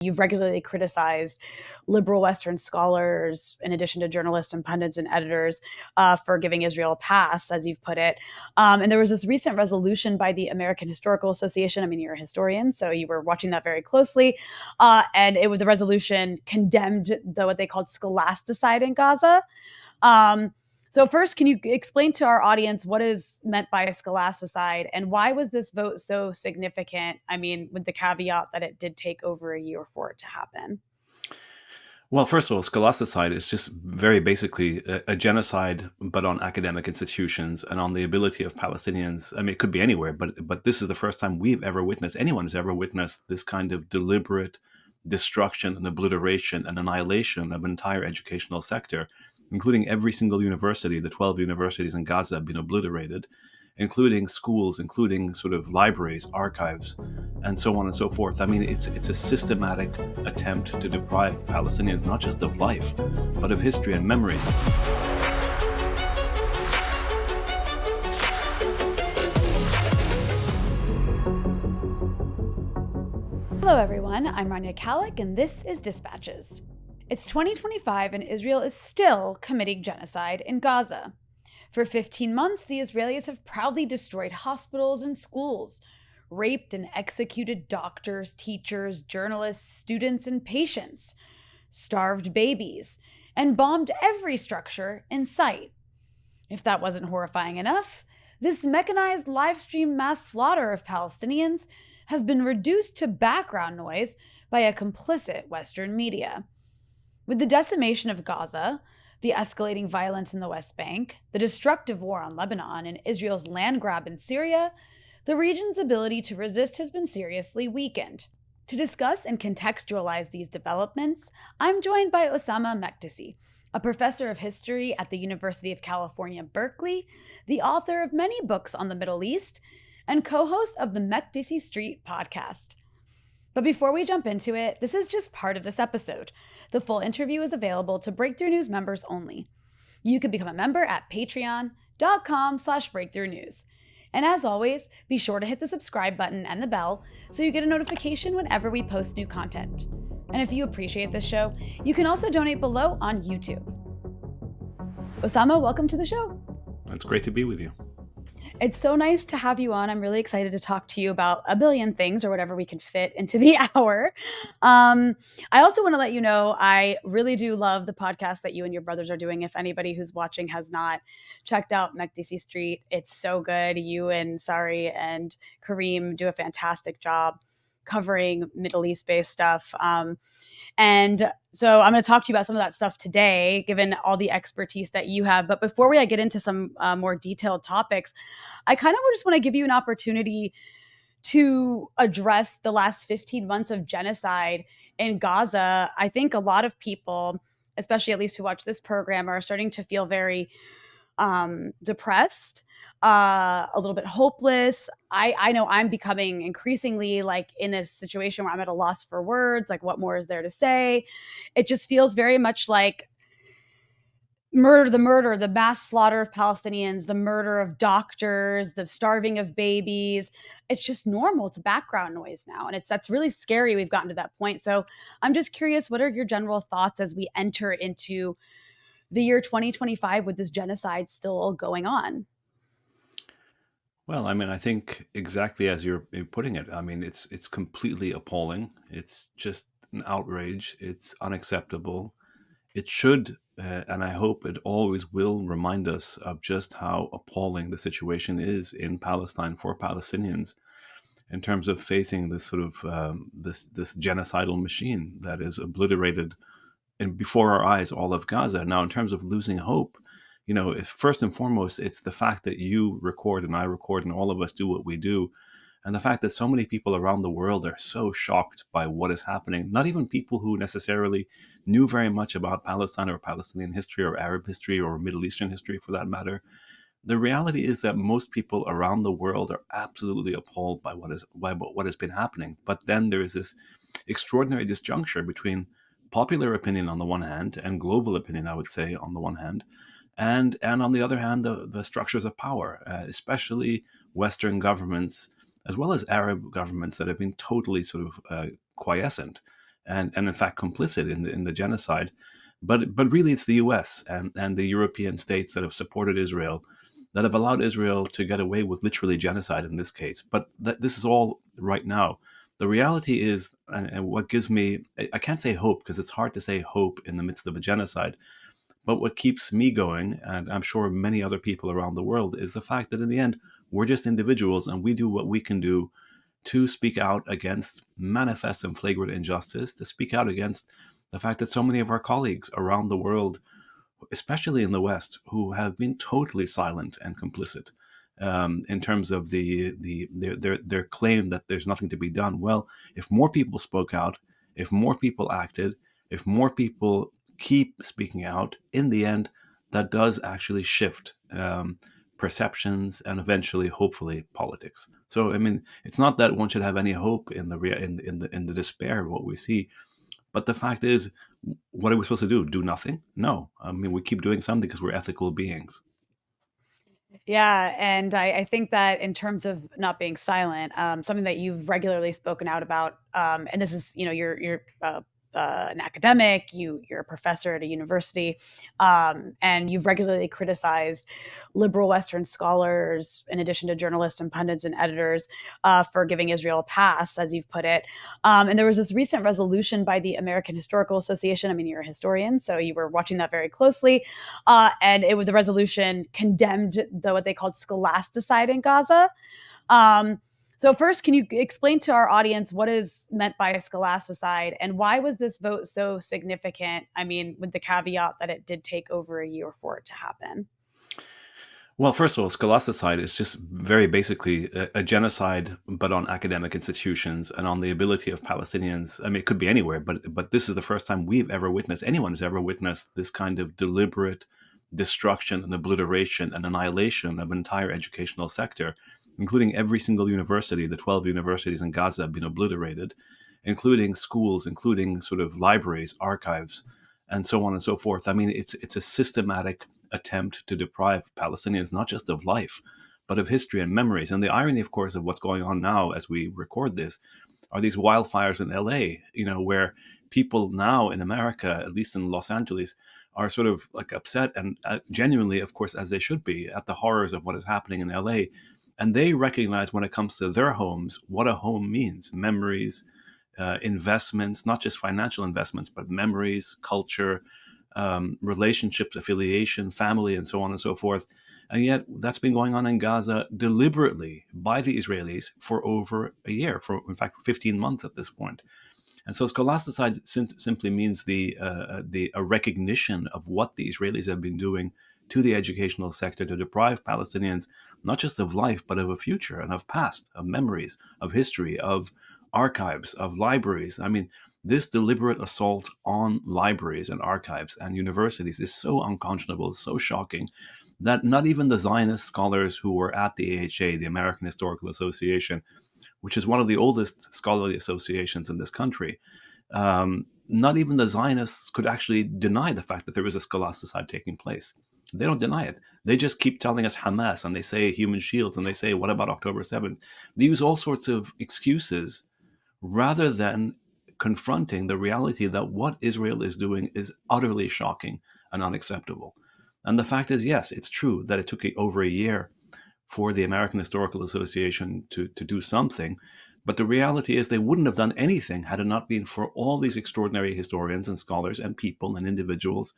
You've regularly criticized liberal Western scholars, in addition to journalists and pundits and editors, for giving Israel a pass, as you've put it. And there was this recent resolution by the American Historical Association. I mean, you're a historian, so you were watching that very closely. And the resolution condemned what they called scholasticide in Gaza. So first, can you explain to our audience what is meant by scholasticide and why was this vote so significant? I mean, with the caveat that it did take over a year for it to happen. Well, first of all, scholasticide is just very basically a genocide, but on academic institutions and on the ability of Palestinians. I mean, it could be anywhere, but this is the first time anyone has ever witnessed this kind of deliberate destruction and obliteration and annihilation of an entire educational sector, including every single university. The 12 universities in Gaza have been obliterated, including schools, including sort of libraries, archives, and so on and so forth. I mean, it's a systematic attempt to deprive Palestinians not just of life, but of history and memory. Hello, everyone. I'm Rania Khalek, and this is Dispatches. It's 2025, and Israel is still committing genocide in Gaza. For 15 months, the Israelis have proudly destroyed hospitals and schools, raped and executed doctors, teachers, journalists, students, and patients, starved babies, and bombed every structure in sight. If that wasn't horrifying enough, this mechanized live-stream mass slaughter of Palestinians has been reduced to background noise by a complicit Western media. With the decimation of Gaza, the escalating violence in the West Bank, the destructive war on Lebanon, and Israel's land grab in Syria, the region's ability to resist has been seriously weakened. To discuss and contextualize these developments, I'm joined by Ussama Makdisi, a professor of history at the University of California, Berkeley, the author of many books on the Middle East, and co-host of the Makdisi Street podcast. But before we jump into it, this is just part of this episode. The full interview is available to Breakthrough News members only. You can become a member at patreon.com/Breakthrough News. And as always, be sure to hit the subscribe button and the bell so you get a notification whenever we post new content. And if you appreciate this show, you can also donate below on YouTube. Ussama, welcome to the show. It's great to be with you. It's so nice to have you on. I'm really excited to talk to you about a billion things or whatever we can fit into the hour. I also want to let you know, I really do love the podcast that you and your brothers are doing. If anybody who's watching has not checked out Makdisi Street, it's so good. You and Sari and Kareem do a fantastic job covering Middle East-based stuff. And so I'm going to talk to you about some of that stuff today, given all the expertise that you have. But before we get into some more detailed topics, I kind of just want to give you an opportunity to address the last 15 months of genocide in Gaza. I think a lot of people, especially at least who watch this program, are starting to feel very depressed, a little bit hopeless. I know I'm becoming increasingly like in a situation where I'm at a loss for words, like what more is there to say? It just feels very much like murder, the mass slaughter of Palestinians, the murder of doctors, the starving of babies. It's just normal. It's background noise now. And that's really scary. We've gotten to that point. So I'm just curious, what are your general thoughts as we enter into the year 2025 with this genocide still going on? Well, I mean, I think exactly as you're putting it. I mean, it's completely appalling. It's just an outrage. It's unacceptable. It should, and I hope it always will, remind us of just how appalling the situation is in Palestine for Palestinians in terms of facing this sort of this genocidal machine that has obliterated and before our eyes all of Gaza. Now, in terms of losing hope, first and foremost, it's the fact that you record and I record and all of us do what we do. And the fact that so many people around the world are so shocked by what is happening, not even people who necessarily knew very much about Palestine or Palestinian history or Arab history or Middle Eastern history for that matter. The reality is that most people around the world are absolutely appalled by what has been happening. But then there is this extraordinary disjuncture between popular opinion on the one hand and global opinion, I would say, on the one hand. And on the other hand, the structures of power, especially Western governments, as well as Arab governments that have been totally sort of quiescent and in fact complicit in the genocide. But really, it's the U.S. and the European states that have supported Israel, that have allowed Israel to get away with literally genocide in this case. But this is all right now. The reality is, and what gives me, I can't say hope because it's hard to say hope in the midst of a genocide, but what keeps me going, and I'm sure many other people around the world, is the fact that in the end, we're just individuals and we do what we can do to speak out against manifest and flagrant injustice, to speak out against the fact that so many of our colleagues around the world, especially in the West, who have been totally silent and complicit in terms of their claim that there's nothing to be done. Well, if more people spoke out, if more people acted, if more people keep speaking out, in the end, that does actually shift perceptions and eventually, hopefully, politics. So, I mean, it's not that one should have any hope in the despair of what we see, but the fact is, what are we supposed to do? Do nothing? No. I mean, we keep doing something because we're ethical beings. Yeah, and I think that in terms of not being silent, something that you've regularly spoken out about, and this is, you're an academic, you're a professor at a university, and you've regularly criticized liberal Western scholars, in addition to journalists and pundits and editors, for giving Israel a pass, as you've put it. And there was this recent resolution by the American Historical Association. I mean, you're a historian, so you were watching that very closely. And the resolution condemned what they called scholasticide in Gaza. So first, can you explain to our audience what is meant by a scholasticide and why was this vote so significant? I mean, with the caveat that it did take over a year for it to happen. Well, first of all, scholasticide is just very basically a genocide, but on academic institutions and on the ability of Palestinians. I mean, it could be anywhere, but this is the first time we've ever witnessed, anyone has ever witnessed this kind of deliberate destruction and obliteration and annihilation of an entire educational sector, including every single university. The 12 universities in Gaza have been obliterated, including schools, including sort of libraries, archives, and so on and so forth. I mean, it's a systematic attempt to deprive Palestinians not just of life, but of history and memories. And the irony, of course, of what's going on now as we record this are these wildfires in LA, where people now in America, at least in Los Angeles, are sort of like upset and genuinely, of course, as they should be, at the horrors of what is happening in LA. And they recognize when it comes to their homes, what a home means: memories, investments, not just financial investments, but memories, culture, relationships, affiliation, family, and so on and so forth. And yet that's been going on in Gaza deliberately by the Israelis for over a year, for in fact 15 months at this point. And so scholasticide simply means a recognition of what the Israelis have been doing to the educational sector to deprive Palestinians not just of life, but of a future and of past, of memories, of history, of archives, of libraries. I mean, this deliberate assault on libraries and archives and universities is so unconscionable, so shocking, that not even the Zionist scholars who were at the AHA, the American Historical Association, which is one of the oldest scholarly associations in this country, not even the Zionists could actually deny the fact that there is a scholasticide taking place. They don't deny it. They just keep telling us Hamas, and they say human shields, and they say, what about October 7th? They use all sorts of excuses rather than confronting the reality that what Israel is doing is utterly shocking and unacceptable. And the fact is, yes, it's true that it took over a year for the American Historical Association to do something. But the reality is they wouldn't have done anything had it not been for all these extraordinary historians and scholars and people and individuals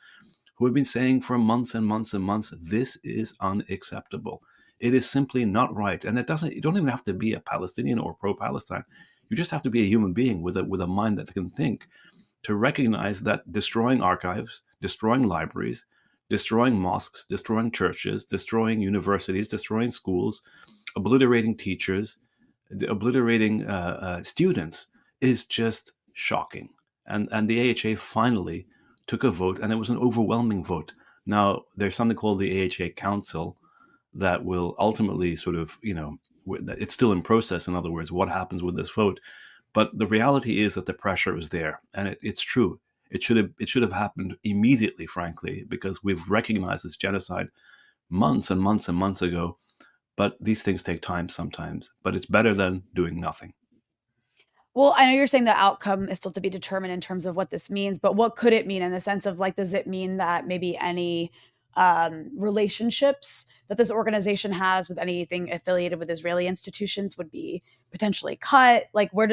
who have been saying for months and months and months, this is unacceptable. It is simply not right. And you don't even have to be a Palestinian or pro-Palestine. You just have to be a human being with a mind that can think, to recognize that destroying archives, destroying libraries, destroying mosques, destroying churches, destroying universities, destroying schools, obliterating teachers, obliterating students is just shocking. And the AHA finally took a vote, and it was an overwhelming vote. Now, there's something called the AHA Council that will ultimately sort of, it's still in process. In other words, what happens with this vote? But the reality is that the pressure is there, and it's true. It should have happened immediately, frankly, because we've recognized this genocide months and months and months ago. But these things take time sometimes. But it's better than doing nothing. Well, I know you're saying the outcome is still to be determined in terms of what this means, but what could it mean in the sense of like, does it mean that maybe any relationships that this organization has with anything affiliated with Israeli institutions would be potentially cut? Like, what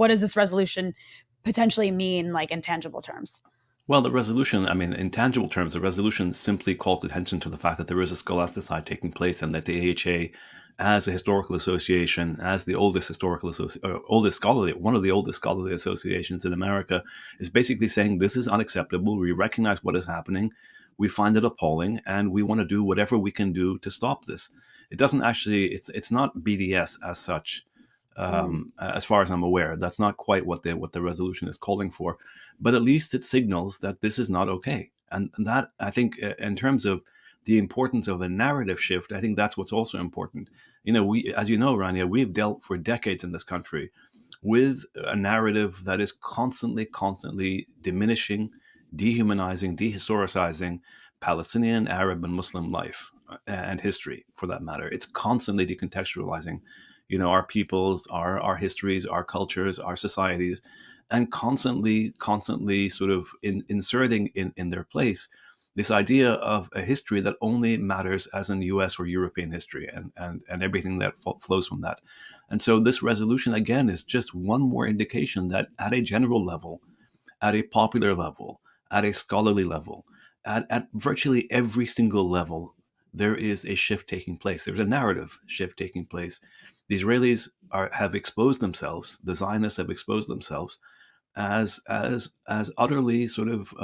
does this resolution potentially mean, like in tangible terms? Well, the resolution, I mean, in tangible terms, the resolution simply called attention to the fact that there is a scholasticide taking place and that the AHA, as a historical association, as the oldest oldest scholarly, one of the oldest scholarly associations in America, is basically saying this is unacceptable. We recognize what is happening. We find it appalling, and we want to do whatever we can do to stop this. It doesn't actually, it's not BDS as such. Mm. As far as I'm aware, that's not quite what the resolution is calling for, but at least it signals that this is not okay. And that, I think, in terms of the importance of a narrative shift, I think that's what's also important. As you know, Rania, we've dealt for decades in this country with a narrative that is constantly diminishing, dehumanizing, dehistoricizing Palestinian, Arab, and Muslim life and history, for that matter. It's constantly decontextualizing, our peoples, our histories, our cultures, our societies, and constantly sort of inserting in their place this idea of a history that only matters as in US or European history, and everything that flows from that. And so this resolution, again, is just one more indication that at a general level, at a popular level, at a scholarly level, at virtually every single level, there is a shift taking place. There's a narrative shift taking place. The Israelis have exposed themselves. The Zionists have exposed themselves as utterly sort of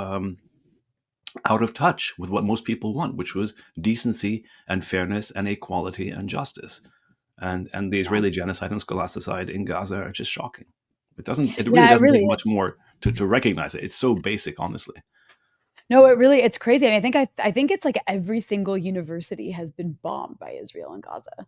out of touch with what most people want, which was decency and fairness and equality and justice. And the Yeah. Israeli genocide and scholasticide in Gaza are just shocking. It really Yeah, it doesn't take really much more to recognize it. It's so basic, honestly. No, it's crazy. I mean, I think it's like every single university has been bombed by Israel and Gaza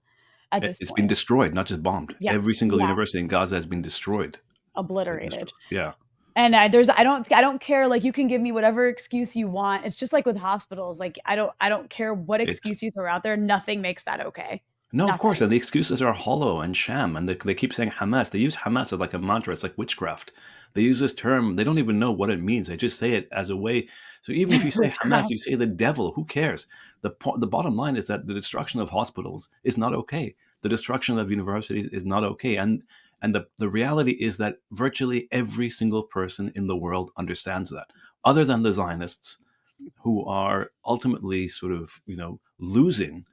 at this It's been point. destroyed, not just bombed. Yeah, Every single yeah, university in Gaza has been destroyed. obliterated. Yeah, And I don't care. Like you can give me whatever excuse you want. It's just like with hospitals. Like I don't care what it's excuse you throw out there. Nothing makes that okay. no, of course, Nothing. and the excuses are hollow and sham, and they keep saying Hamas. They use Hamas as like a mantra. It's like witchcraft. They use this term. They don't even know what it means. They just say it as a way. So even if you say Hamas, you Witchcraft. say the devil. Who cares? The bottom line is that the destruction of hospitals is not okay. The destruction of universities is not okay. And the reality is that virtually every single person in the world understands that, other than the Zionists, who are ultimately sort of losing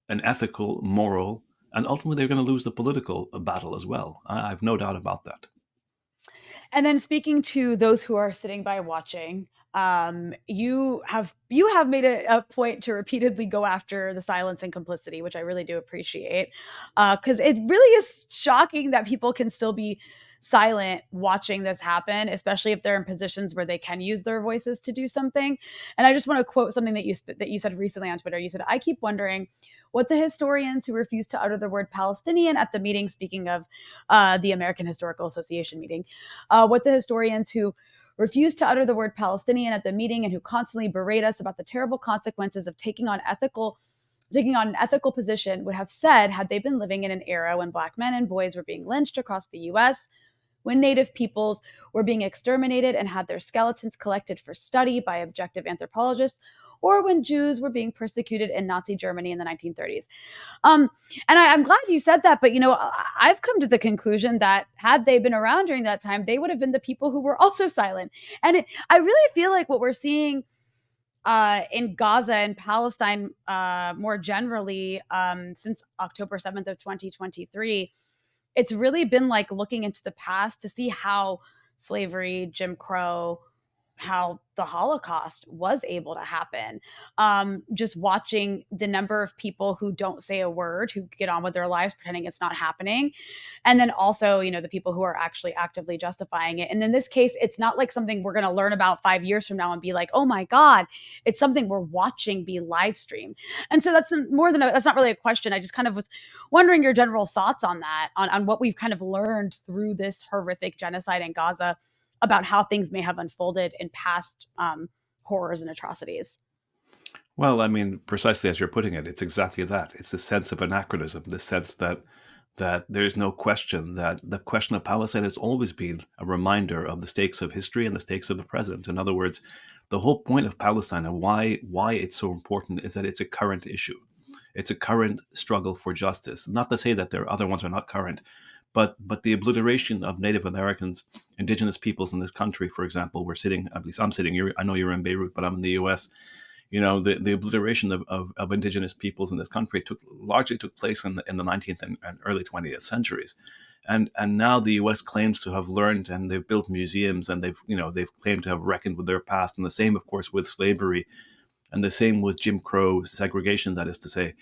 an ethical, moral, and ultimately they're going to lose the political battle as well. I've no doubt about that. And then speaking to those who are sitting by watching, you have made a point to repeatedly go after the silence and complicity, which I really do appreciate, because it really is shocking that people can still be silent watching this happen, especially if they're in positions where they can use their voices to do something. And I just want to quote something that you said recently on Twitter. You said, "I keep wondering what the historians who refuse to utter the word Palestinian at the meeting." Speaking of the American Historical Association meeting, what the historians who refuse to utter the word Palestinian at the meeting and who constantly berate us about the terrible consequences of taking on an ethical position would have said had they been living in an era when Black men and boys were being lynched across the US, when Native peoples were being exterminated and had their skeletons collected for study by objective anthropologists, or when Jews were being persecuted in Nazi Germany in the 1930s. Um, and I'm glad you said that, but I've come to the conclusion that had they been around during that time, they would have been the people who were also silent. And I really feel like what we're seeing in Gaza and Palestine more generally since October 7th of 2023, it's really been like looking into the past to see how slavery, Jim Crow, how the Holocaust was able to happen. Just watching the number of people who don't say a word, who get on with their lives pretending it's not happening. And then also, the people who are actually actively justifying it. And in this case, it's not like something we're going to learn about 5 years from now and be like, oh my God, it's something we're watching be live streamed. And so that's not really a question. I just kind of was wondering your general thoughts on that, on what we've kind of learned through this horrific genocide in Gaza about how things may have unfolded in past horrors and atrocities. Well, I mean, precisely as you're putting it, it's exactly that. It's a sense of anachronism, the sense that that there's no question that the question of Palestine has always been a reminder of the stakes of history and the stakes of the present. In other words, the whole point of Palestine and why it's so important is that it's a current issue. It's a current struggle for justice. Not to say that their other ones are not current, but the obliteration of Native Americans, indigenous peoples in this country, for example, we're sitting, at least I'm sitting here, I know you're in Beirut, but I'm in the US. The obliteration of indigenous peoples in this country largely took place in the 19th and early 20th centuries. And now the US claims to have learned, and they've built museums, and they've claimed to have reckoned with their past. And the same, of course, with slavery, and the same with Jim Crow segregation, that is to say,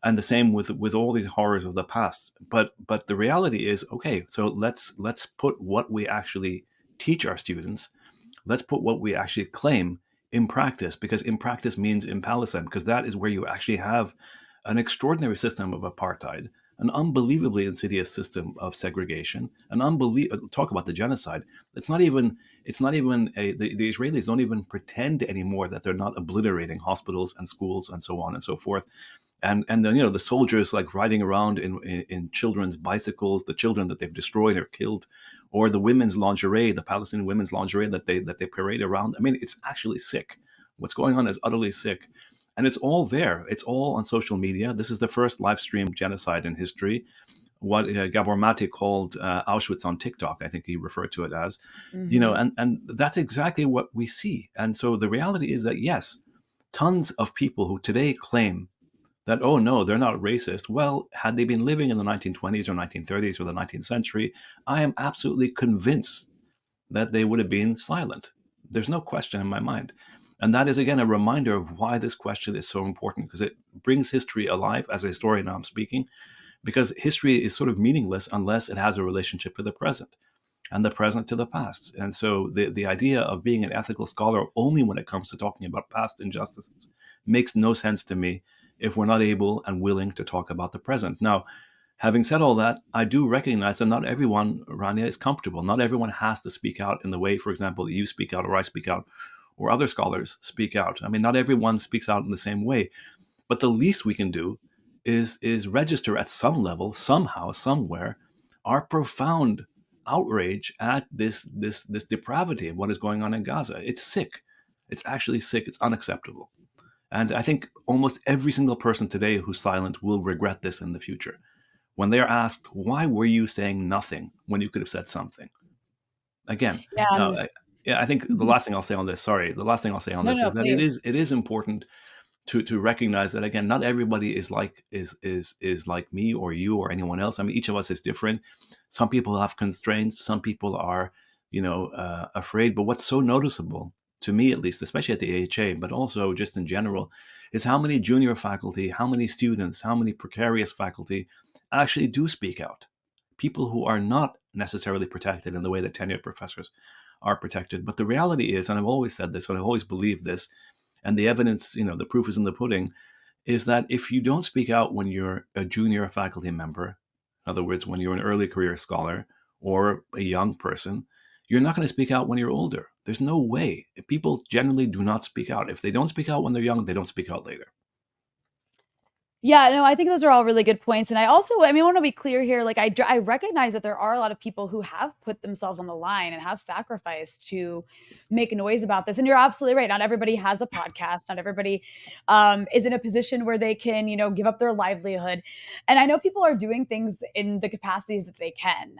and the same with all these horrors of the past. But the reality is, okay, so let's put what we actually teach our students, let's put what we actually claim in practice, because in practice means in Palestine, because that is where you actually have an extraordinary system of apartheid, an unbelievably insidious system of segregation, talk about the genocide. The Israelis don't even pretend anymore that they're not obliterating hospitals and schools and so on and so forth. And then the soldiers like riding around in children's bicycles, the children that they've destroyed or killed, or the women's lingerie, the Palestinian women's lingerie that they parade around. I mean, it's actually sick. What's going on is utterly sick, and it's all there. It's all on social media. This is the first live stream genocide in history. What Gabor Mate called Auschwitz on TikTok, I think he referred to it as. And that's exactly what we see. And so the reality is that yes, tons of people who today claim that, oh no, they're not racist. Well, had they been living in the 1920s or 1930s or the 19th century, I am absolutely convinced that they would have been silent. There's no question in my mind. And that is, again, a reminder of why this question is so important, because it brings history alive. As a historian now I'm speaking, because history is sort of meaningless unless it has a relationship to the present, and the present to the past. And so the idea of being an ethical scholar only when it comes to talking about past injustices makes no sense to me if we're not able and willing to talk about the present. Now, having said all that, I do recognize that not everyone, Rania, is comfortable. Not everyone has to speak out in the way, for example, that you speak out or I speak out or other scholars speak out. I mean, not everyone speaks out in the same way. But the least we can do is register at some level, somehow, somewhere, our profound outrage at this depravity of what is going on in Gaza. It's sick. It's actually sick. It's unacceptable. And I think almost every single person today who's silent will regret this in the future. When they're asked, why were you saying nothing when you could have said something? Again, Yeah. I think the last thing I'll say on this, No, is that please. it is important to recognize that, again, not everybody is like me or you or anyone else. I mean, each of us is different. Some people have constraints. Some people are, afraid. But what's so noticeable to me, at least, especially at the AHA, but also just in general, is how many junior faculty, how many students, how many precarious faculty actually do speak out. People who are not necessarily protected in the way that tenured professors are protected. But the reality is, and I've always said this, and I've always believed this, and the evidence, the proof is in the pudding, is that if you don't speak out when you're a junior faculty member, in other words, when you're an early career scholar or a young person, you're not going to speak out when you're older. There's no way. People generally do not speak out. If they don't speak out when they're young, they don't speak out later. Yeah, no, I think those are all really good points. And I want to be clear here. Like, I recognize that there are a lot of people who have put themselves on the line and have sacrificed to make noise about this. And you're absolutely right. Not everybody has a podcast. Not everybody is in a position where they can, give up their livelihood. And I know people are doing things in the capacities that they can.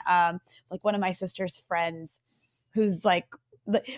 Like one of my sister's friends who's like,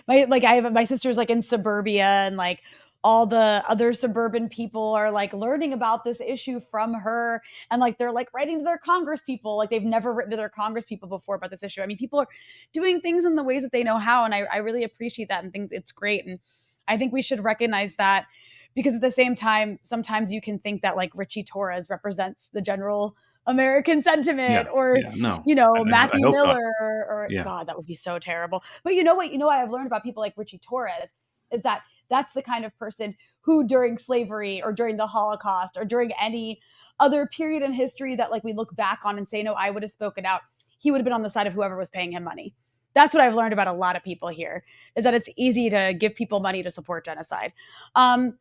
my sister's like in suburbia, and like all the other suburban people are like learning about this issue from her, and like they're like writing to their congress people like they've never written to their congress people before about this issue. I mean, people are doing things in the ways that they know how, and I really appreciate that and think it's great. And I think we should recognize that, because at the same time, sometimes you can think that like Richie Torres represents the general American sentiment, or No, I Matthew hope not. Miller, or Yeah. God, that would be so terrible. But you know what I've learned about people like Richie Torres is that that's the kind of person who during slavery or during the Holocaust or during any other period in history that like we look back on and say, no, I would have spoken out, he would have been on the side of whoever was paying him money. That's what I've learned about a lot of people here, is that it's easy to give people money to support genocide. On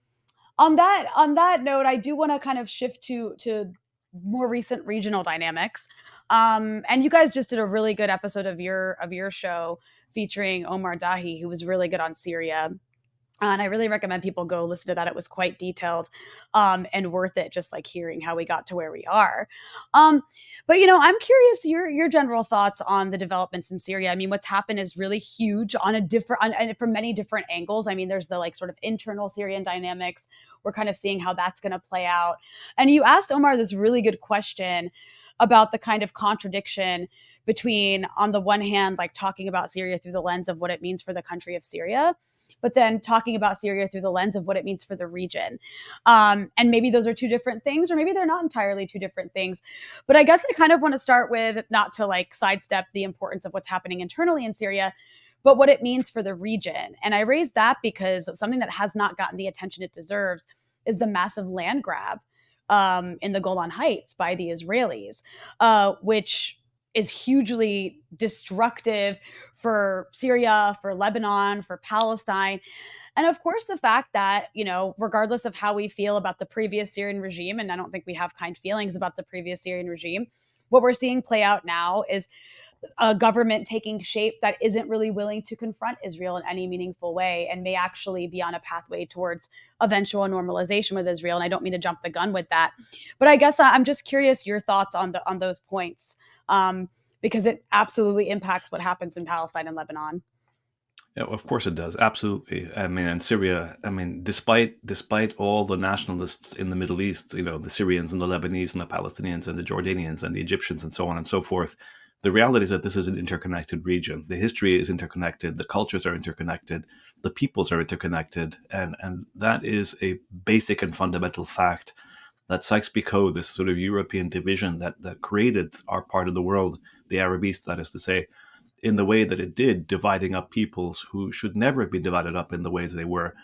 that note, I do want to kind of shift to more recent regional dynamics. And you guys just did a really good episode of your show featuring Omar Dahi, who was really good on Syria. And I really recommend people go listen to that. It was quite detailed, and worth it, just like hearing how we got to where we are. Um, but I'm curious your general thoughts on the developments in Syria. I mean, what's happened is really huge on a different and from many different angles. I mean, there's the like sort of internal Syrian dynamics. We're kind of seeing how that's going to play out. And you asked Omar this really good question about the kind of contradiction between, on the one hand, like talking about Syria through the lens of what it means for the country of Syria, but then talking about Syria through the lens of what it means for the region. And maybe those are two different things, or maybe they're not entirely two different things. But I guess I kind of want to start with, not to like sidestep the importance of what's happening internally in Syria, but what it means for the region. And I raised that because something that has not gotten the attention it deserves is the massive land grab in the Golan Heights by the Israelis, which is hugely destructive for Syria, for Lebanon, for Palestine. And of course, the fact that, regardless of how we feel about the previous Syrian regime, and I don't think we have kind feelings about the previous Syrian regime, what we're seeing play out now is a government taking shape that isn't really willing to confront Israel in any meaningful way, and may actually be on a pathway towards eventual normalization with Israel. And I don't mean to jump the gun with that, but I guess I'm just curious your thoughts on those points, because it absolutely impacts what happens in Palestine and Lebanon. Yeah, of course it does. Absolutely. I mean, and Syria. I mean, despite all the nationalists in the Middle East, the Syrians and the Lebanese and the Palestinians and the Jordanians and the Egyptians and so on and so forth, the reality is that this is an interconnected region. The history is interconnected. The cultures are interconnected. The peoples are interconnected, and that is a basic and fundamental fact. That Sykes-Picot, this sort of European division that created our part of the world, the Arab East, that is to say, in the way that it did, dividing up peoples who should never have been divided up in the way that they were,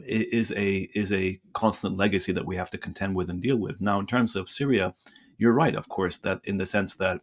is a constant legacy that we have to contend with and deal with. Now, in terms of Syria, you're right, of course, that in the sense that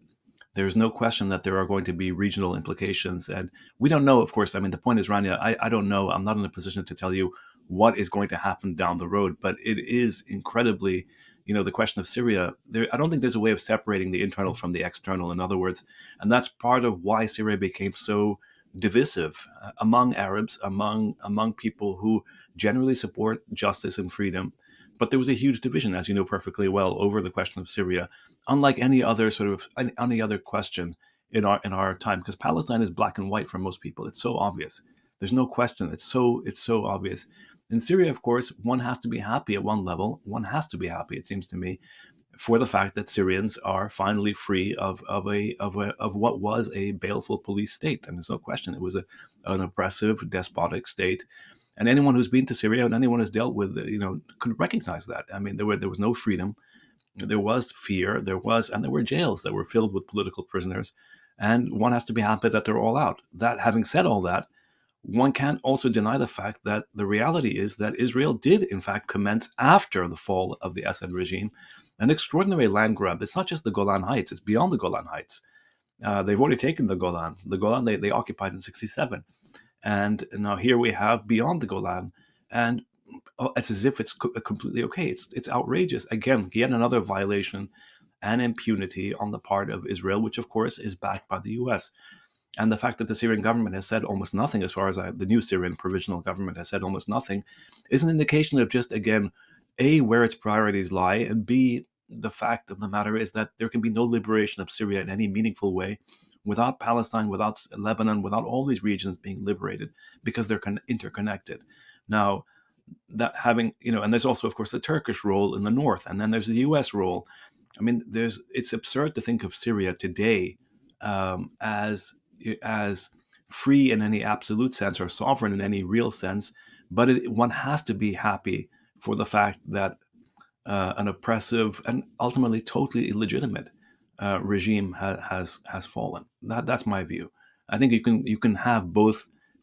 there's no question that there are going to be regional implications, and we don't know. Of course, I mean, the point is, Rania, I don't know. I'm not in a position to tell you what is going to happen down the road, but it is incredibly, the question of Syria, I don't think there's a way of separating the internal from the external, in other words. And that's part of why Syria became so divisive among Arabs, among people who generally support justice and freedom. But there was a huge division, as you know perfectly well, over the question of Syria, unlike any other question in our time, because Palestine is black and white for most people. It's so obvious. There's no question. It's so obvious. In Syria, of course, one has to be happy at one level. One has to be happy, it seems to me, for the fact that Syrians are finally free of what was a baleful police state. And there's no question it was an oppressive, despotic state. And anyone who's been to Syria and anyone who's dealt with, could recognize that. I mean, there was no freedom, there was fear, there were jails that were filled with political prisoners. And one has to be happy that they're all out. That, having said all that, one can't also deny the fact that the reality is that Israel did, in fact, commence after the fall of the Assad regime an extraordinary land grab. It's not just the Golan Heights, it's beyond the Golan Heights. They've already taken the Golan. The Golan they occupied in 1967. And now here we have beyond the Golan. And it's as if it's completely okay. It's outrageous. Again, yet another violation and impunity on the part of Israel, which, of course, is backed by the U.S. And the fact that the Syrian government has said almost nothing, as far as the new Syrian provisional government has said almost nothing, is an indication of just, again, A, where its priorities lie, and B, the fact of the matter is that there can be no liberation of Syria in any meaningful way without Palestine, without Lebanon, without all these regions being liberated, because they're interconnected. Now, that having, and there's also, of course, the Turkish role in the north, and then there's the U.S. role. I mean, it's absurd to think of Syria today as free in any absolute sense or sovereign in any real sense, but one has to be happy for the fact that an oppressive and ultimately totally illegitimate regime has fallen. That's my view. I think you can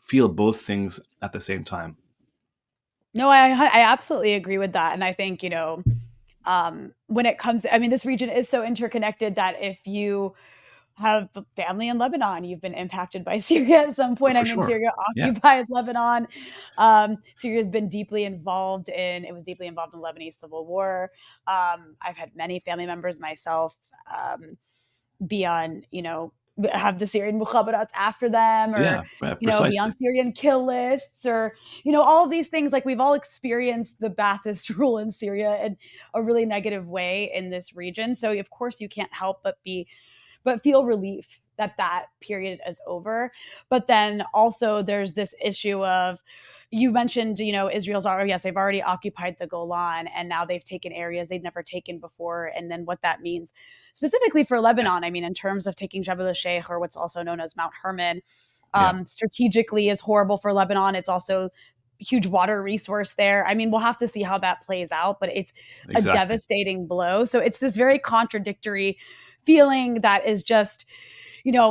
feel both things at the same time. No, I absolutely agree with that. And I think, when it comes, I mean, this region is so interconnected that if you have family in Lebanon, you've been impacted by Syria at some point. I For mean, sure. Syria Yeah. occupies Lebanon. Syria's been it was deeply involved in the Lebanese civil war. I've had many family members myself be on, have the Syrian mukhabarats after them, or, Yeah, be on precisely. Syrian kill lists, or, all of these things. Like, we've all experienced the Ba'athist rule in Syria in a really negative way in this region. So of course you can't help but feel relief that that period is over. But then also there's this issue of, you mentioned, Israel's already, yes, they've already occupied the Golan, and now they've taken areas they'd never taken before. And then what that means specifically for Yeah, Lebanon, I mean, in terms of taking Jebel el-Sheikh, or what's also known as Mount Hermon, yeah, strategically is horrible for Lebanon. It's also a huge water resource there. I mean, we'll have to see how that plays out, but it's a exactly. devastating blow. So it's this very contradictory feeling that is just,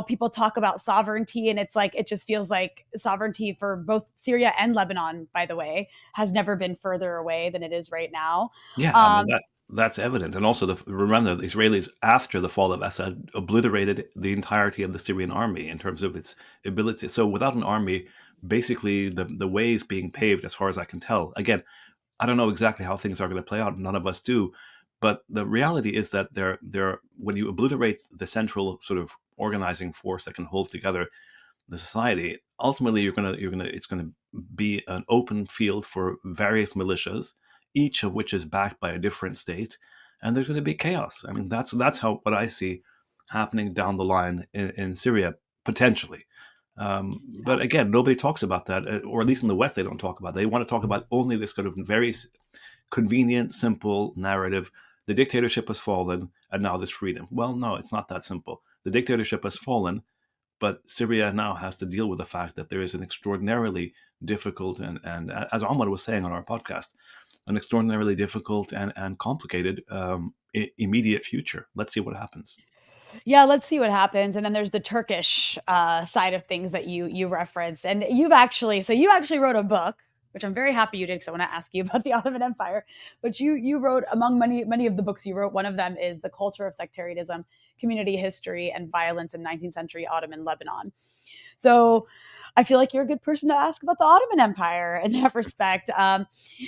people talk about sovereignty, and it's like, it just feels like sovereignty for both Syria and Lebanon, by the way, has never been further away than it is right now. Yeah, I mean Um, that's evident, and also remember the Israelis after the fall of Assad obliterated the entirety of the Syrian army in terms of its ability. So without an army, basically the way is being paved, as far as I can tell. Again, I don't know exactly how things are going to play out. None of us do, but the reality is that there when you obliterate the central sort of organizing force that can hold together the society, ultimately you're gonna it's gonna be an open field for various militias, each of which is backed by a different state, and there's going to be chaos. I mean, that's how what I see happening down the line in Syria potentially. But again, nobody talks about that, or at least in the West, they don't talk about it. They want to talk about only this kind of very convenient, simple narrative. The dictatorship has fallen, and now there's freedom. Well, no, it's not that simple. The dictatorship has fallen, but Syria now has to deal with the fact that there is an extraordinarily difficult and as Ahmad was saying on our podcast, an extraordinarily difficult and complicated immediate future. Let's see what happens. Yeah, let's see what happens. And then there's the Turkish side of things that you referenced, and you actually wrote a book, which I'm very happy you did, because I want to ask you about the Ottoman Empire. But you wrote, among many of the books you wrote, one of them is The Culture of Sectarianism, Community History, and Violence in 19th Century Ottoman Lebanon. So I feel like you're a good person to ask about the Ottoman Empire in that respect. And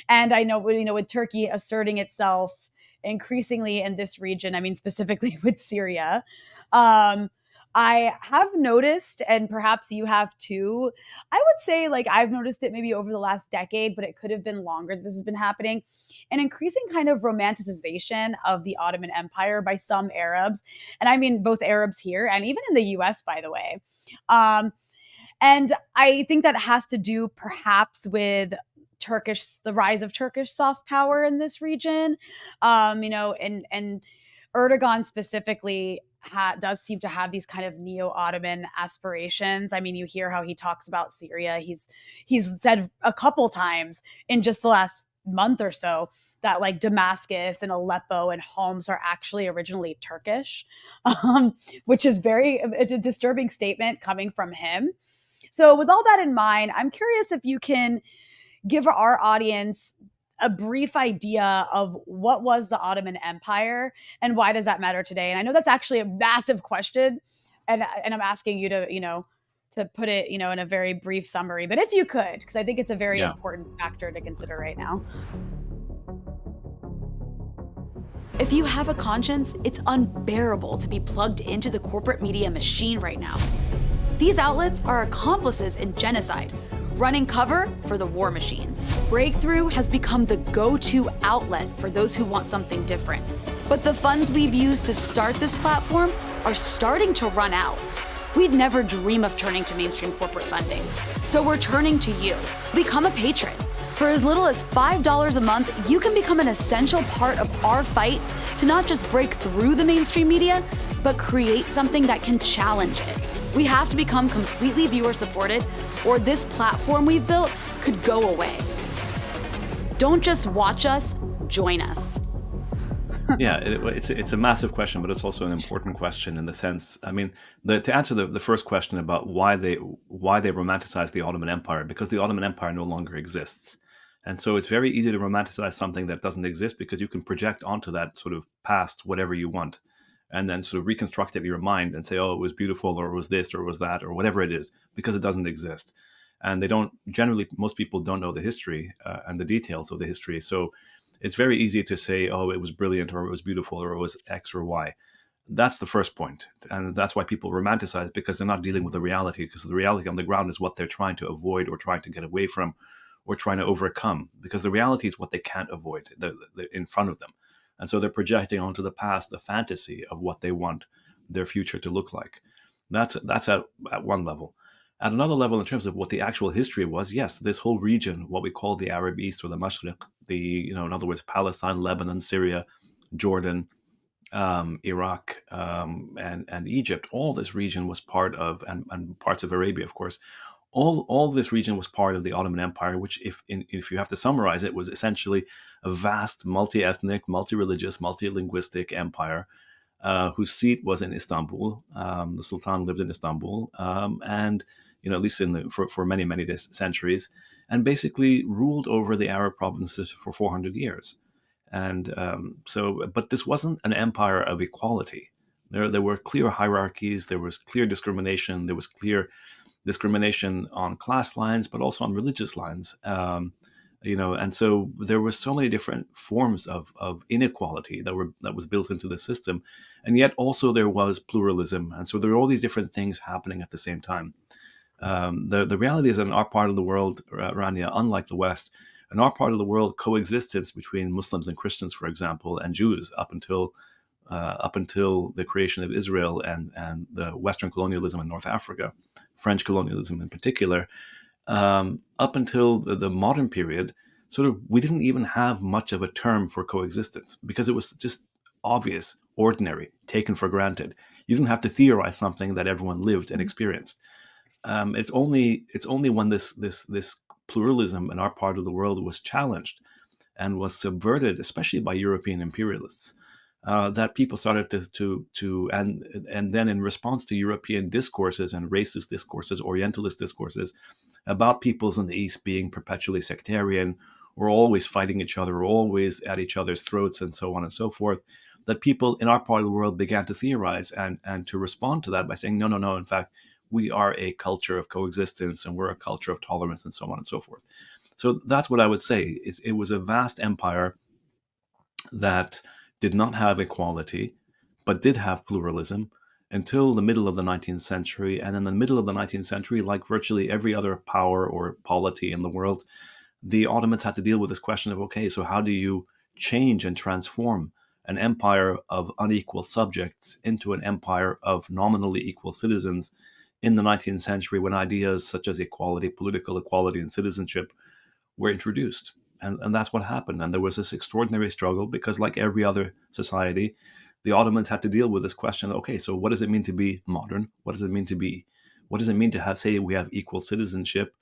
I know, with Turkey asserting itself increasingly in this region, I mean, specifically with Syria, um, I have noticed, and perhaps you have too, I would say, like, I've noticed it maybe over the last decade, but it could have been longer that this has been happening, an increasing kind of romanticization of the Ottoman Empire by some Arabs. And I mean, both Arabs here and even in the US, by the way. Um, and I think that has to do perhaps with the rise of Turkish soft power in this region. And Erdogan specifically does seem to have these kind of neo-Ottoman aspirations. I mean, you hear how he talks about Syria. He's said a couple times in just the last month or so that, like, Damascus and Aleppo and Homs are actually originally Turkish, which is it's a disturbing statement coming from him. So, with all that in mind, I'm curious if you can give our audience a brief idea of what was the Ottoman Empire and why does that matter today. And I know that's actually a massive question, and I'm asking you to, to put it, in a very brief summary. But if you could, because I think it's a very Yeah. important factor to consider right now. If you have a conscience, it's unbearable to be plugged into the corporate media machine right now. These outlets are accomplices in genocide, running cover for the war machine. Breakthrough has become the go-to outlet for those who want something different. But the funds we've used to start this platform are starting to run out. We'd never dream of turning to mainstream corporate funding. So we're turning to you. Become a patron. For as little as $5 a month, you can become an essential part of our fight to not just break through the mainstream media, but create something that can challenge it. We have to become completely viewer-supported, or this platform we've built could go away. Don't just watch us, join us. Yeah, it's a massive question, but it's also an important question in the sense. I mean, to answer the first question about why they romanticize the Ottoman Empire, because the Ottoman Empire no longer exists, and so it's very easy to romanticize something that doesn't exist because you can project onto that sort of past whatever you want, and then sort of reconstruct it in your mind and say, oh, it was beautiful, or it was this, or it was that, or whatever it is, because it doesn't exist. And they don't generally, most people don't know the history and the details of the history, so it's very easy to say, oh, it was brilliant, or it was beautiful, or it was X or Y. That's the first point. And that's why people romanticize it, because they're not dealing with the reality, because the reality on the ground is what they're trying to avoid or trying to get away from or trying to overcome, because the reality is what they can't avoid in front of them. And so they're projecting onto the past the fantasy of what they want their future to look like. That's at one level. At another level, in terms of what the actual history was, yes, this whole region, what we call the Arab East or the Mashriq, in other words, Palestine, Lebanon, Syria, Jordan, Iraq, and Egypt. All this region was part of, and parts of Arabia, of course. All this region was part of the Ottoman Empire, which, if you have to summarize it, was essentially a vast, multi-ethnic, multi-religious, multi-linguistic empire whose seat was in Istanbul. The Sultan lived in Istanbul, and at least for many centuries, and basically ruled over the Arab provinces for 400 years. And but this wasn't an empire of equality. There were clear hierarchies. There was clear discrimination. There was clear discrimination on class lines, but also on religious lines. And so there were so many different forms of inequality that was built into the system, and yet also there was pluralism, and so there were all these different things happening at the same time. The reality is that in our part of the world, Rania, unlike the West, in our part of the world, coexistence between Muslims and Christians, for example, and Jews up until the creation of Israel and the Western colonialism in North Africa, French colonialism in particular, up until the modern period, sort of, we didn't even have much of a term for coexistence because it was just obvious, ordinary, taken for granted. You didn't have to theorize something that everyone lived and experienced. It's only when this pluralism in our part of the world was challenged and was subverted, especially by European imperialists, that people started and then in response to European discourses and racist discourses, Orientalist discourses about peoples in the East being perpetually sectarian, or always fighting each other, or always at each other's throats, and so on and so forth, that people in our part of the world began to theorize and to respond to that by saying, no, in fact, we are a culture of coexistence and we're a culture of tolerance, and so on and so forth. So that's what I would say. It was a vast empire that did not have equality, but did have pluralism until the middle of the 19th century. And in the middle of the 19th century, like virtually every other power or polity in the world, the Ottomans had to deal with this question of, okay, so how do you change and transform an empire of unequal subjects into an empire of nominally equal citizens in the 19th century, when ideas such as equality, political equality, and citizenship were introduced? And that's what happened. And there was this extraordinary struggle because, like every other society, the Ottomans had to deal with this question. Okay, so what does it mean to be modern? What does it mean to say we have equal citizenship?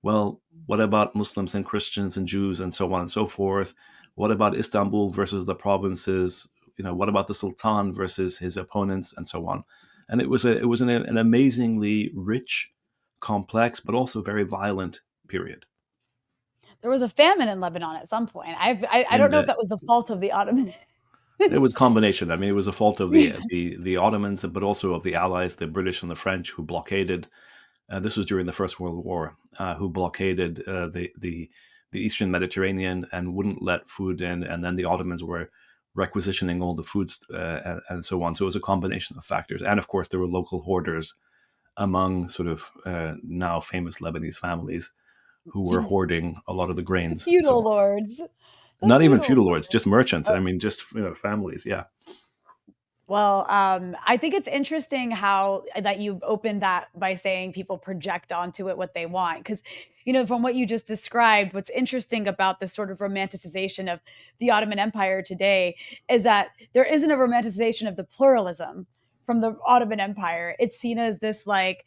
Well, what about Muslims and Christians and Jews and so on and so forth? What about Istanbul versus the provinces? What about the Sultan versus his opponents, and so on? And it was an amazingly rich, complex, but also very violent period. There was a famine in Lebanon at some point. I don't And know if that was the fault of the Ottoman. it was a combination. I mean, it was a fault of the Ottomans, but also of the Allies, the British and the French, who blockaded. This was during the First World War, who blockaded the Eastern Mediterranean and wouldn't let food in, and then the Ottomans were requisitioning all the foods and so on. So it was a combination of factors, and of course there were local hoarders among sort of now famous Lebanese families who were hoarding a lot of the grains. So Feudal lords. not even feudal lords, just merchants. I mean, just families. Yeah. Well, I think it's interesting how that you opened that by saying people project onto it what they want. Because, from what you just described, what's interesting about this sort of romanticization of the Ottoman Empire today is that there isn't a romanticization of the pluralism from the Ottoman Empire. It's seen as this, like,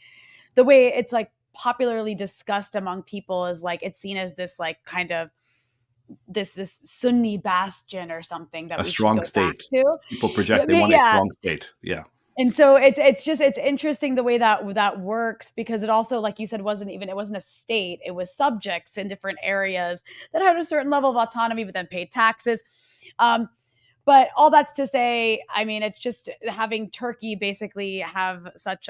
the way it's like popularly discussed among people is like, it's seen as this, like, kind of this Sunni bastion or something that A we should go strong back state. to. People project they want a Yeah. strong state. Yeah. And so it's interesting the way that works, because it also, like you said, it wasn't a state. It was subjects in different areas that had a certain level of autonomy, but then paid taxes. But all that's to say, I mean, it's just having Turkey basically have such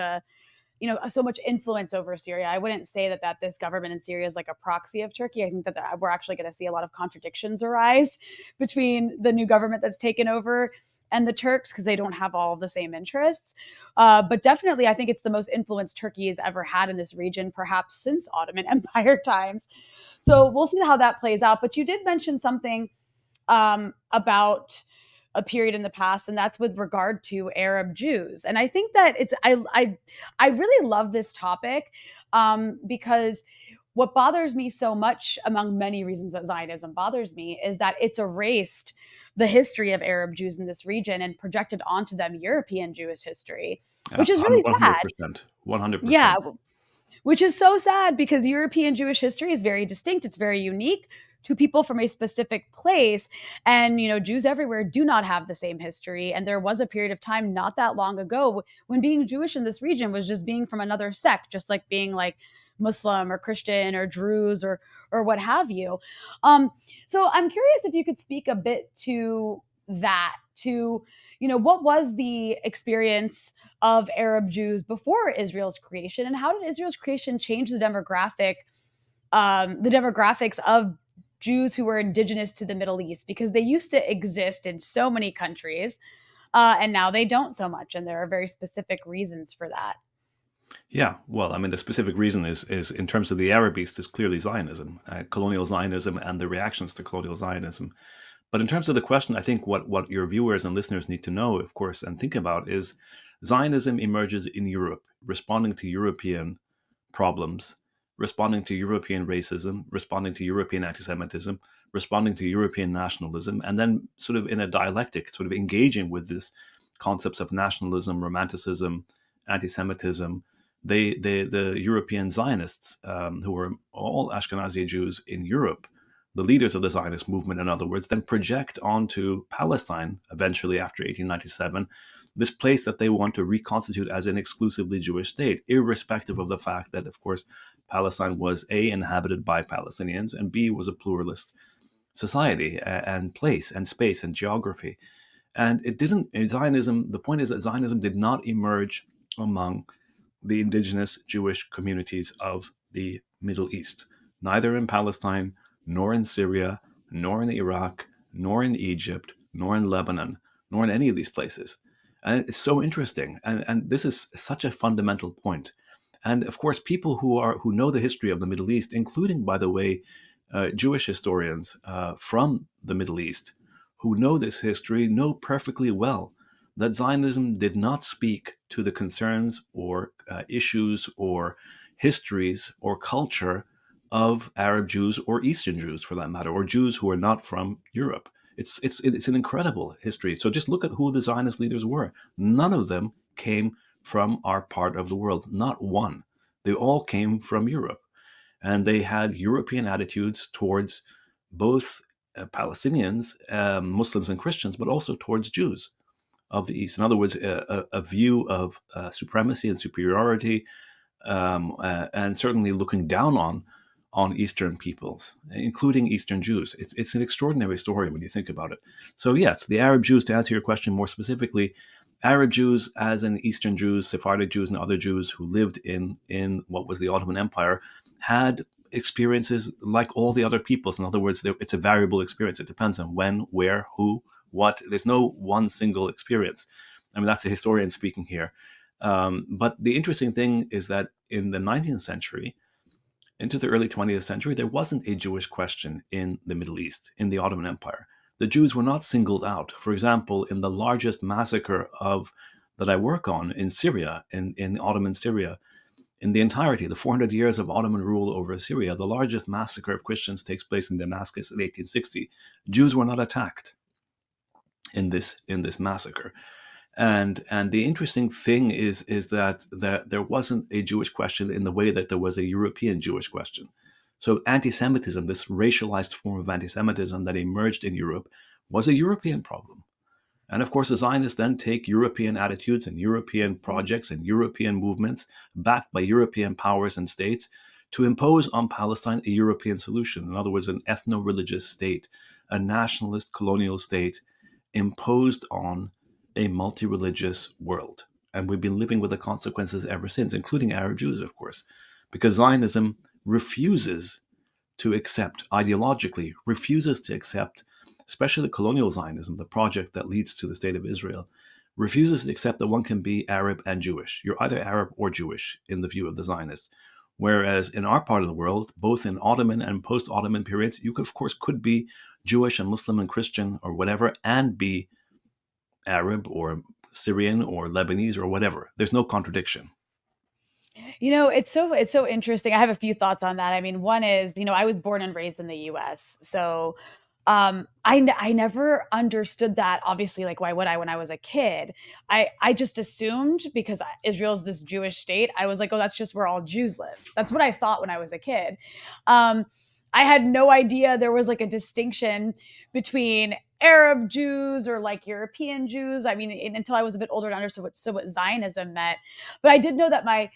so much influence over Syria. I wouldn't say that this government in Syria is like a proxy of Turkey. I think that we're actually going to see a lot of contradictions arise between the new government that's taken over and the Turks because they don't have all the same interests. But definitely, I think it's the most influence Turkey has ever had in this region, perhaps since Ottoman Empire times. So we'll see how that plays out. But you did mention something about a period in the past, and that's with regard to Arab Jews. And I think that I really love this topic because what bothers me so much, among many reasons that Zionism bothers me, is that it's erased the history of Arab Jews in this region and projected onto them European Jewish history, which is really sad. 100%. 100%. Yeah, which is so sad because European Jewish history is very distinct. It's very unique to people from a specific place. And, Jews everywhere do not have the same history. And there was a period of time not that long ago when being Jewish in this region was just being from another sect, just like being like Muslim or Christian or Druze or what have you. So I'm curious if you could speak a bit to that, to, what was the experience of Arab Jews before Israel's creation, and how did Israel's creation change the demographics of Jews who were indigenous to the Middle East? Because they used to exist in so many countries, and now they don't so much, and there are very specific reasons for that. Yeah, well, I mean, the specific reason is in terms of the Arab East is clearly Zionism, colonial Zionism, and the reactions to colonial Zionism. But in terms of the question, I think what your viewers and listeners need to know, of course, and think about is Zionism emerges in Europe, responding to European problems, responding to European racism, responding to European anti-Semitism, responding to European nationalism, and then sort of in a dialectic, sort of engaging with this concepts of nationalism, romanticism, anti-Semitism. The European Zionists, who were all Ashkenazi Jews in Europe, the leaders of the Zionist movement, in other words, then project onto Palestine, eventually after 1897, this place that they want to reconstitute as an exclusively Jewish state, irrespective of the fact that, of course, Palestine was A, inhabited by Palestinians, and B, was a pluralist society and place and space and geography. And it didn't, Zionism, the point is that Zionism did not emerge among the indigenous Jewish communities of the Middle East, neither in Palestine, nor in Syria, nor in Iraq, nor in Egypt, nor in Lebanon, nor in any of these places. And it's so interesting. And this is such a fundamental point. And of course, people who know the history of the Middle East, including, by the way, Jewish historians from the Middle East who know this history, know perfectly well that Zionism did not speak to the concerns or issues or histories or culture of Arab Jews or Eastern Jews, for that matter, or Jews who are not from Europe. It's an incredible history. So just look at who the Zionist leaders were. None of them came from our part of the world, not one. They all came from Europe. And they had European attitudes towards both Palestinians, Muslims and Christians, but also towards Jews of the East. In other words, a view of supremacy and superiority, and certainly looking down on Eastern peoples, including Eastern Jews. It's an extraordinary story when you think about it. So yes, the Arab Jews, to answer your question more specifically, Arab Jews, as in Eastern Jews, Sephardic Jews, and other Jews who lived in what was the Ottoman Empire, had experiences like all the other peoples. In other words, it's a variable experience. It depends on when, where, who, what. There's no one single experience. I mean, that's a historian speaking here. But the interesting thing is that in the 19th century, into the early 20th century, there wasn't a Jewish question in the Middle East, in the Ottoman Empire. The Jews were not singled out. For example, in the largest massacre that I work on in Syria, in Ottoman Syria, in the entirety, the 400 years of Ottoman rule over Syria, the largest massacre of Christians takes place in Damascus in 1860. Jews were not attacked in this massacre. And the interesting thing is that there wasn't a Jewish question in the way that there was a European Jewish question. So anti-Semitism, this racialized form of anti-Semitism that emerged in Europe, was a European problem. And of course, the Zionists then take European attitudes and European projects and European movements backed by European powers and states to impose on Palestine a European solution. In other words, an ethno-religious state, a nationalist colonial state imposed on a multi-religious world. And we've been living with the consequences ever since, including Arab Jews, of course, because Zionism refuses to accept, ideologically, refuses to accept especially colonial Zionism, the project that leads to the state of Israel, refuses to accept that one can be Arab and Jewish. You're either Arab or Jewish in the view of the Zionists. Whereas in our part of the world, both in Ottoman and post-Ottoman periods, you of course could be Jewish and Muslim and Christian or whatever and be Arab or Syrian or Lebanese or whatever. There's no contradiction. It's so interesting. I have a few thoughts on that. I mean, one is, I was born and raised in the US. So I never understood that. Obviously, like, why would I when I was a kid? I just assumed because Israel's this Jewish state, I was like, oh, that's just where all Jews live. That's what I thought when I was a kid. Um, I had no idea there was like a distinction between Arab Jews or like European Jews. I mean, until I was a bit older and understood what Zionism meant. But I did know that I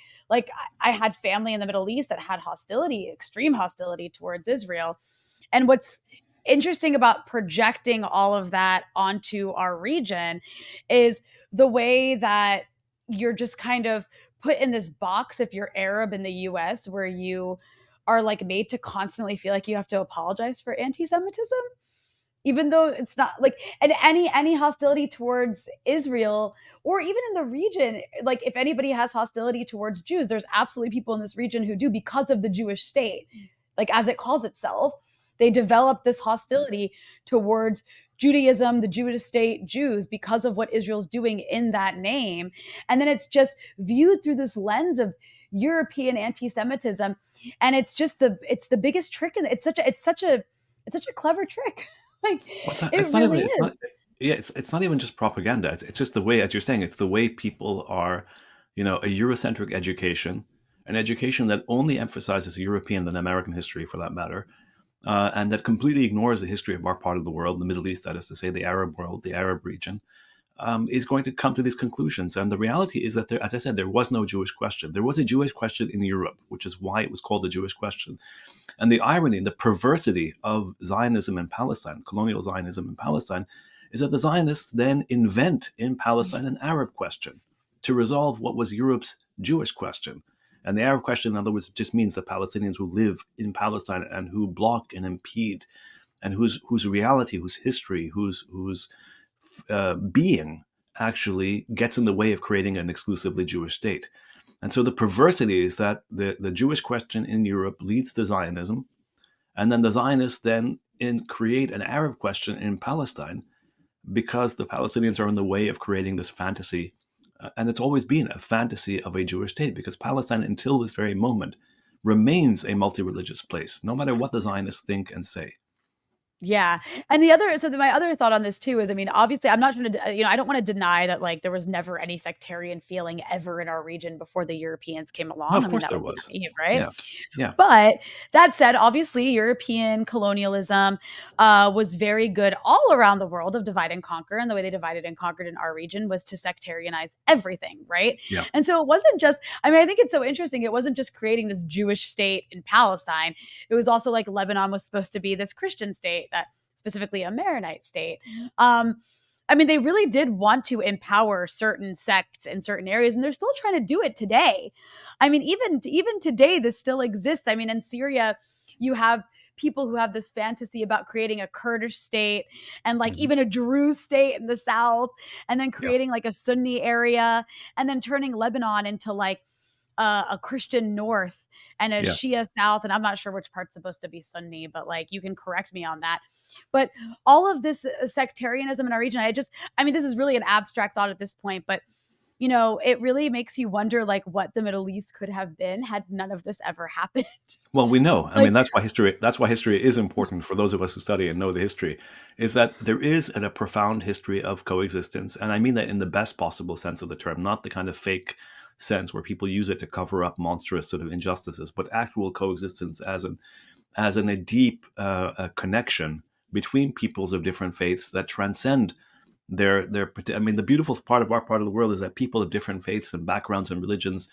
had family in the Middle East that had hostility, extreme hostility towards Israel. And what's interesting about projecting all of that onto our region is the way that you're just kind of put in this box if you're Arab in the US, where you are like made to constantly feel like you have to apologize for anti-Semitism, even though it's not like, and any hostility towards Israel or even in the region, like if anybody has hostility towards Jews, there's absolutely people in this region who do, because of the Jewish state, like as it calls itself. They developed this hostility towards Judaism, the Jewish state, Jews, because of what Israel's doing in that name. And then it's just viewed through this lens of European anti-Semitism. And it's the biggest trick. And it's such a clever trick. Like, Well, it really is. yeah, it's not even just propaganda. It's just the way, as you're saying, it's the way people are, a Eurocentric education, an education that only emphasizes European and American history, for that matter, and that completely ignores the history of our part of the world, the Middle East, that is to say, the Arab world, the Arab region, is going to come to these conclusions. And the reality is that, as I said, there was no Jewish question. There was a Jewish question in Europe, which is why it was called the Jewish question. And the irony and the perversity of Zionism in Palestine, colonial Zionism in Palestine, is that the Zionists then invent in Palestine an Arab question to resolve what was Europe's Jewish question. And the Arab question, in other words, just means the Palestinians who live in Palestine and who block and impede, and whose reality, whose history, whose being actually gets in the way of creating an exclusively Jewish state. And so the perversity is that the Jewish question in Europe leads to Zionism, and then the Zionists then create an Arab question in Palestine because the Palestinians are in the way of creating this fantasy. And it's always been a fantasy of a Jewish state, because Palestine, until this very moment, remains a multi-religious place, no matter what the Zionists think and say. Yeah. And my other thought on this too is, I mean, obviously I'm not trying to, I don't want to deny that like there was never any sectarian feeling ever in our region before the Europeans came No, along. of I mean, course that there would be was. naive, right? Yeah. Yeah. But that said, obviously European colonialism was very good all around the world of divide and conquer. And the way they divided and conquered in our region was to sectarianize everything, right? Yeah. And so it wasn't just, I mean, I think it's so interesting. It wasn't just creating this Jewish state in Palestine. It was also like Lebanon was supposed to be this Christian state, that specifically a Maronite state. I mean, they really did want to empower certain sects in certain areas, and they're still trying to do it today. I mean, even today, this still exists. I mean, in Syria, you have people who have this fantasy about creating a Kurdish state and like Mhm. even a Druze state in the south, and then Yeah. creating like a Sunni area, and then turning Lebanon into like a Christian north and a Yeah. Shia south. And I'm not sure which part's supposed to be Sunni, but like you can correct me on that. But all of this sectarianism in our region, I mean, this is really an abstract thought at this point, but it really makes you wonder like what the Middle East could have been had none of this ever happened. Well, we know. I Like, mean, that's why history is important for those of us who study and know the history, is that there is a profound history of coexistence. And I mean that in the best possible sense of the term, not the kind of fake sense where people use it to cover up monstrous sort of injustices, but actual coexistence as in a deep connection between peoples of different faiths that transcend their. I mean, the beautiful part of our part of the world is that people of different faiths and backgrounds and religions,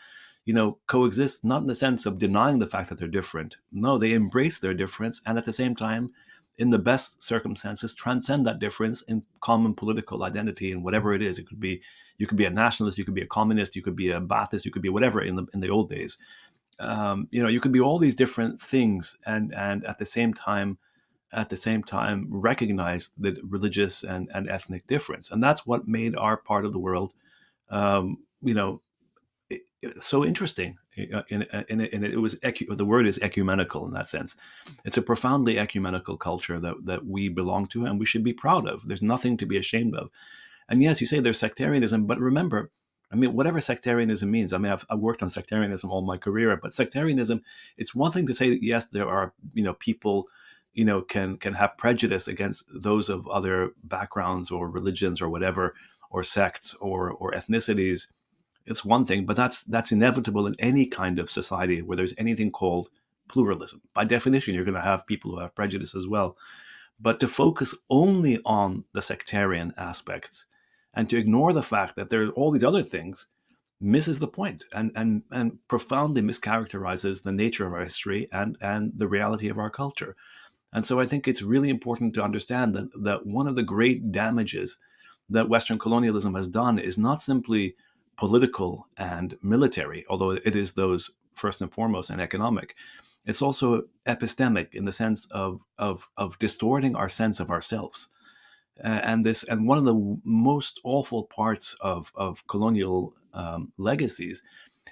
coexist, not in the sense of denying the fact that they're different. No, they embrace their difference, and at the same time, in the best circumstances, transcend that difference in common political identity and whatever it is. It could be, you could be a nationalist, you could be a communist, you could be a Baathist, you could be whatever in the old days. You could be all these different things, and at the same time at the same time recognize the religious and ethnic difference. And that's what made our part of the world, you know, so interesting. It was the word is ecumenical in that sense. It's a profoundly ecumenical culture that we belong to and we should be proud of. There's nothing to be ashamed of. And yes, you say there's sectarianism, but remember, I mean, whatever sectarianism means, I mean, I've worked on sectarianism all my career, but sectarianism, it's one thing to say that, yes, there are, people, can have prejudice against those of other backgrounds or religions or whatever, or sects or ethnicities. It's one thing, but that's inevitable in any kind of society where there's anything called pluralism. By definition, you're going to have people who have prejudice as well. But to focus only on the sectarian aspects and to ignore the fact that there are all these other things misses the point and profoundly mischaracterizes the nature of our history and the reality of our culture. And so I think it's really important to understand that one of the great damages that Western colonialism has done is not simply political and military, although it is those first and foremost, and economic. It's also epistemic in the sense of distorting our sense of ourselves. And one of the most awful parts of colonial legacies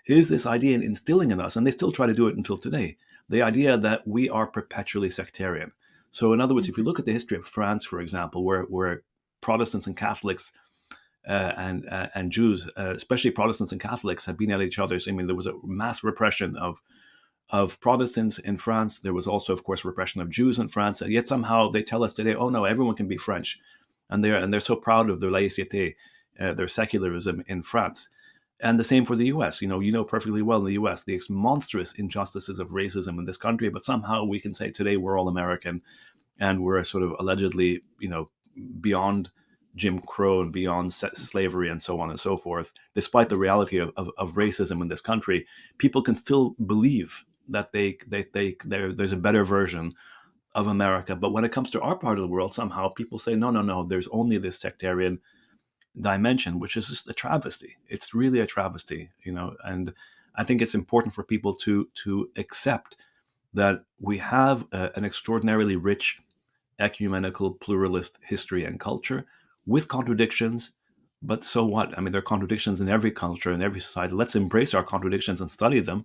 is this idea in instilling in us, and they still try to do it until today, the idea that we are perpetually sectarian. So in other words, if you look at the history of France, for example, where Protestants and Catholics and Jews, especially Protestants and Catholics, have been at each other's. I mean, there was a mass repression of Protestants in France. There was also, of course, repression of Jews in France. And yet somehow they tell us today, oh no, everyone can be French, and they're so proud of their laïcité, their secularism in France. And the same for the U.S. You know perfectly well in the U.S. the monstrous injustices of racism in this country, but somehow we can say today we're all American, and we're sort of allegedly, beyond Jim Crow and beyond slavery and so on and so forth. Despite the reality of racism in this country, people can still believe that there's a better version of America. But when it comes to our part of the world, somehow people say, no, there's only this sectarian dimension, which is just a travesty. It's really a travesty, and I think it's important for people to accept that we have an extraordinarily rich ecumenical pluralist history and culture with contradictions, but so what? I mean, there are contradictions in every culture, in every society. Let's embrace our contradictions and study them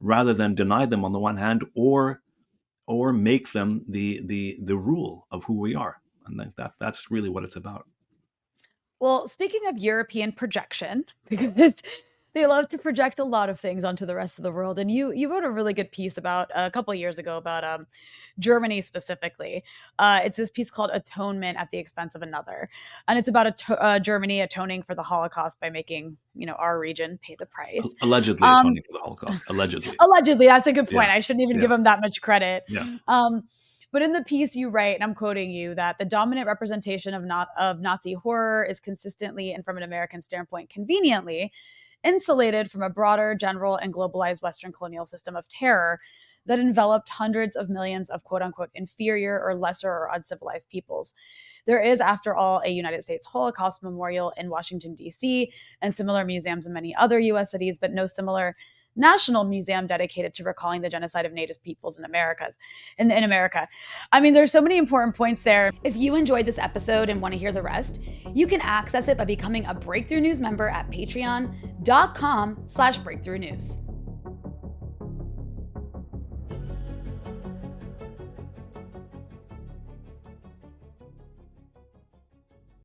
rather than deny them on the one hand, or make them the rule of who we are. And that's really what it's about. Well, speaking of European projection, because they love to project a lot of things onto the rest of the world, and you wrote a really good piece about a couple of years ago about Germany specifically. It's this piece called "Atonement at the Expense of Another," and it's about Germany atoning for the Holocaust by making our region pay the price. Allegedly atoning for the Holocaust. Allegedly. Allegedly, that's a good point. Yeah. I shouldn't even give them that much credit. Yeah. But in the piece you write, and I'm quoting you, that the dominant representation of Nazi horror is consistently, and from an American standpoint, conveniently insulated from a broader, general, and globalized Western colonial system of terror that enveloped hundreds of millions of quote-unquote inferior or lesser or uncivilized peoples. There is, after all, a United States Holocaust Memorial in Washington, D.C., and similar museums in many other U.S. cities, but no similar national museum dedicated to recalling the genocide of Native peoples in America. I mean, there's so many important points there. If you enjoyed this episode and want to hear the rest, you can access it by becoming a Breakthrough News member at patreon.com/breakthrough news.